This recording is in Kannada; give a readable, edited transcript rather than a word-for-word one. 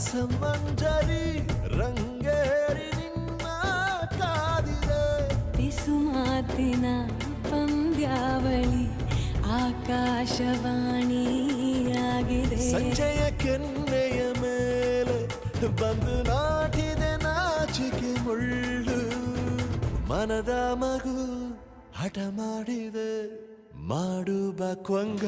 ರಸಮಂಜರಿ ರಂಗೇರಿ ನಿನ್ನ ಕಾದಿದೆ ಪಿಸು ಮಾತಿನ ಪಂದ್ಯಾವಳಿ ಆಕಾಶವಾಣಿಯಾಗಿದೆ ಸಂಜೆಯ ಕೆನ್ನೆಯ ಮೇಲೆ ಬಂದು ನಾಟಿದೆ ನಾಚಿಕೆ ಮುಳ್ಳು ಮನದ ಮಗು ಹಠ ಮಾಡಿದೆ ಮಾಡುವ ಕೊಂಗ